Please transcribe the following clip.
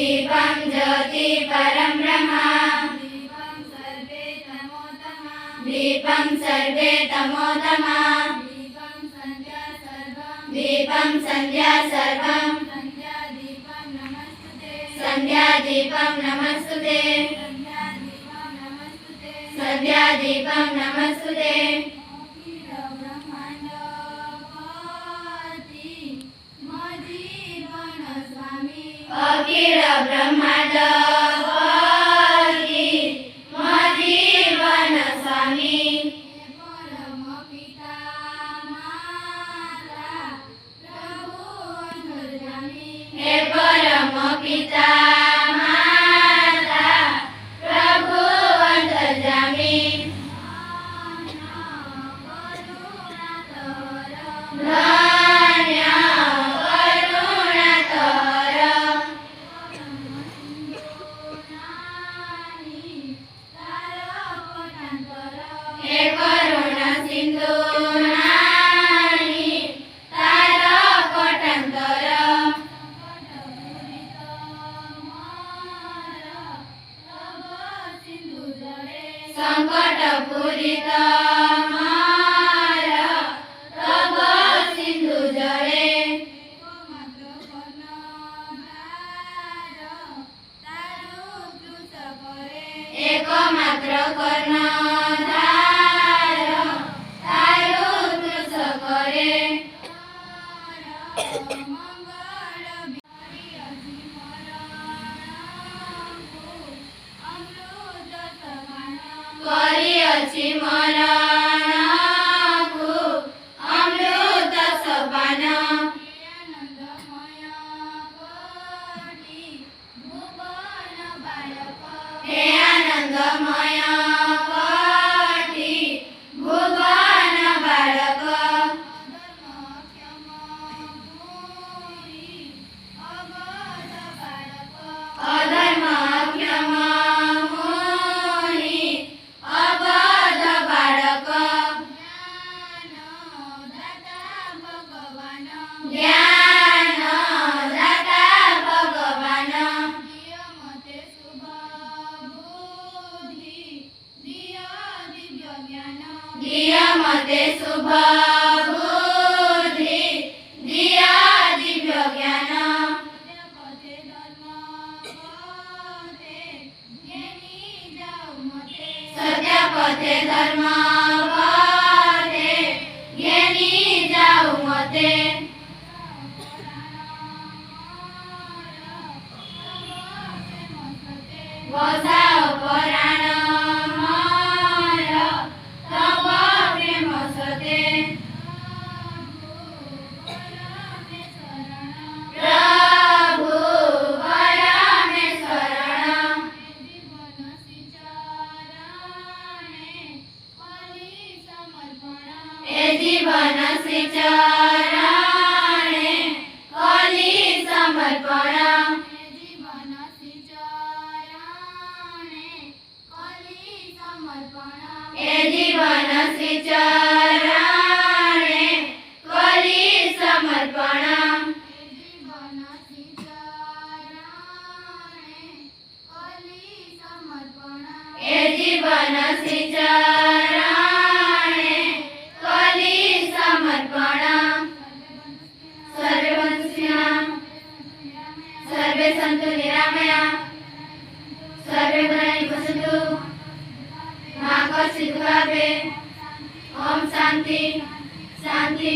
दीपं ज्योति परं ब्रह्म दीपं सर्वे तमोतमा दीपं संध्या सर्वं संध्या दीपं नमस्तुते संध्या दीपं नमस्तुते अखिल ब्रह्मांड मजीवन स्वामी हे परम पिता माता प्रभु अंतर्यामी धन्य करुणातर हे करुणा सिंधु नानी तार कोटांतर संकट पूरित मार तब सिंधु जड़े एकमात्र कर्णधार तारु कृष करे करिअछि मरणकु अमृत सपान हे आनंदमय कोटि भुवन बालक अधर्म क्षम मुनि अबध बालक ज्ञान दाता भगवान दिय मते शुभ बुद्धि दिय दिव्य ज्ञान सत्य पथे धर्म पथे ज्ञानी जाऊ मते बसाओ पराण मर तब प्रेम सते प्रभु परमेश्वरण ए जीवन श्री चरणे कली समर्पण ए जीवन श्री चरणे कली समर्पण ए जीवन श्री चरणे कली समर्पण सर्वे वंशिनाम सर्वे सन्तु निरामया सर्वे भद्राणि पश्यन्तु मा कश्चित् दुःखापे ओम शांति शांति।